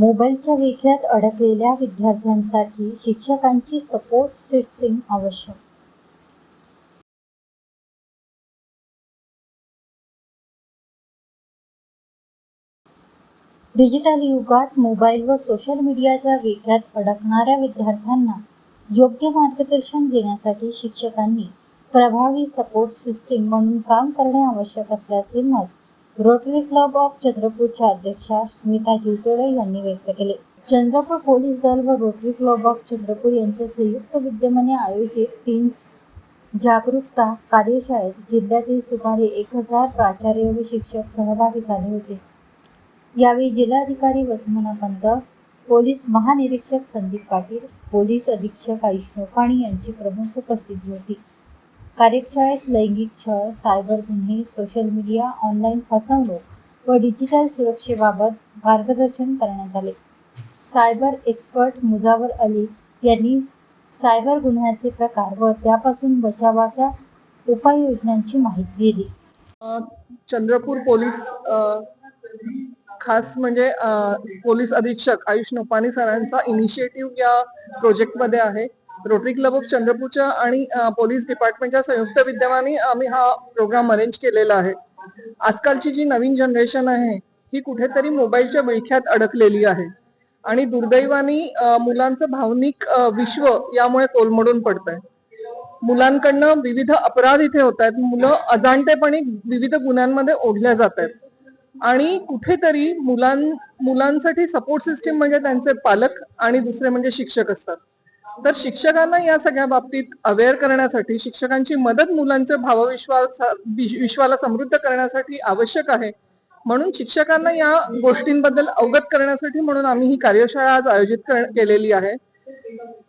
मोबाईलच्या विळख्यात अडकलेल्या विद्यार्थ्यांसाठी शिक्षकांची सपोर्ट सिस्टीम आवश्यक. डिजिटल युगात मोबाईल व सोशल मीडियाच्या विळख्यात अडकणाऱ्या विद्यार्थ्यांना योग्य मार्गदर्शन देण्यासाठी शिक्षकांनी प्रभावी सपोर्ट सिस्टीम म्हणून काम करणे आवश्यक असल्याचे मत रोटरी क्लब ऑफ चंद्रपूरच्या अध्यक्षा स्मिता जिवतोडे यांनी व्यक्त केले. चंद्रपूर पोलीस दल व रोटरी क्लब ऑफ चंद्रपूर यांच्या संयुक्त विद्यमाने आयोजित टीन्स जागरूकता कार्यशाळेत जिल्ह्यातील सुमारे 1000 प्राचार्य व शिक्षक सहभागी झाले होते. यावेळी जिल्हाधिकारी वसुमना पंत, पोलीस महानिरीक्षक संदीप पाटील, पोलीस अधीक्षक आयुष नोपाणी यांची प्रमुख उपस्थिती होती. कार्यशाळेत लैंगिक छळ, सायबर गुन्हे, सोशल मीडिया, ऑनलाईन फसवणूक व डिजिटल सुरक्षेबाबत मार्गदर्शन करण्यात आले. सायबर एक्सपर्ट मुजावर अली यांनी सायबर गुन्ह्याचे प्रकार व त्यापासून बचावाच्या उपाययोजनांची माहिती दिली. चंद्रपूर पोलीस खास म्हणजे पोलीस अधीक्षक आयुष नोपाणी सरांचा इनिशिएटिव्ह या प्रोजेक्टमध्ये आहे. रोटरी क्लब ऑफ चंद्रपूरच्या आणि पोलीस डिपार्टमेंटच्या संयुक्त विद्यमाने आम्ही हा प्रोग्राम अरेंज केलेला आहे. आजकालची जी नवीन जनरेशन आहे ही कुठेतरी मोबाईलच्या विळख्यात अडकलेली आहे आणि दुर्दैवाने मुलांचं भावनिक विश्व यामुळे कोलमडून पडतंय. मुलांकडनं विविध अपराध इथे होत आहेत. मुलं अजाणतेपणी विविध गुन्ह्यांमध्ये ओढल्या जात आहेत आणि कुठेतरी मुलांसाठी सपोर्ट सिस्टीम म्हणजे त्यांचे पालक आणि दुसरे म्हणजे शिक्षक असतात. तर शिक्षकांना या सगळ्या बाबतीत अवेअर करण्यासाठी, शिक्षकांची मदत मुलांच्या विश्वाला समृद्ध करण्यासाठी आवश्यक आहे. म्हणून शिक्षकांना या गोष्टींबद्दल अवगत करण्यासाठी म्हणून आम्ही ही कार्यशाळा आज आयोजित केलेली आहे.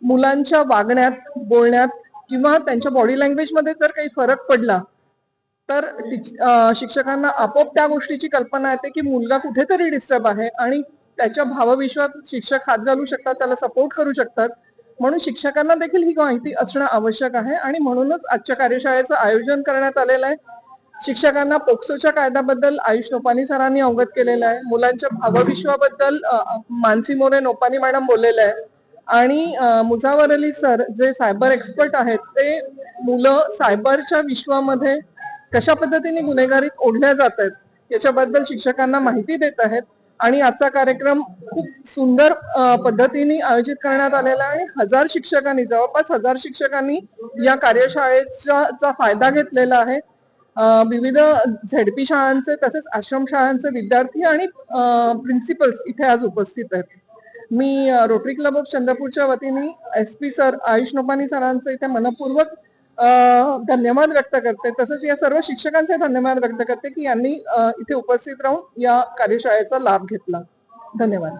मुलांच्या वागण्यात, बोलण्यात किंवा त्यांच्या बॉडी लँग्वेज मध्ये जर काही फरक पडला तर शिक्षकांना आपोआप त्या गोष्टीची कल्पना येते की मुलगा कुठेतरी डिस्टर्ब आहे आणि त्याच्या भावविश्वात शिक्षक हात घालू शकतात, त्याला सपोर्ट करू शकतात. म्हणून शिक्षकांना देखील ही माहिती असणं आवश्यक आहे आणि म्हणूनच आजच्या कार्यशाळेचं आयोजन करण्यात आलेलं आहे. शिक्षकांना पोक्सोच्या कायद्याबद्दल आयुष नोपाणी सरांनी अवगत केलेलं आहे. मुलांच्या भावविश्वाबद्दल मानसी मोरे नोपाणी मॅडम बोललेले आहे आणि मुजावर अली सर जे सायबर एक्सपर्ट आहेत ते मुलं सायबरच्या विश्वामध्ये कशा पद्धतीने गुन्हेगारीत ओढल्या जात आहेत याच्याबद्दल शिक्षकांना माहिती देत आहेत. आणि आजचा कार्यक्रम खूप सुंदर पद्धतीने आयोजित करण्यात आलेला आहे आणि जवळपास 1000 शिक्षकांनी या कार्यशाळेचा फायदा घेतलेला आहे. विविध झेडपी शाळांचे तसेच आश्रम शाळांचे विद्यार्थी आणि प्रिन्सिपल्स इथे आज उपस्थित आहेत. मी रोटरी क्लब ऑफ चंद्रपूरच्या वतीने SP सर आयुष नोपाणी सरांचं इथे मनपूर्वक धन्यवाद व्यक्त करते. तसंच या सर्व शिक्षकांचे धन्यवाद व्यक्त करते की यांनी इथे उपस्थित राहून या कार्यशाळेचा लाभ घेतला. धन्यवाद.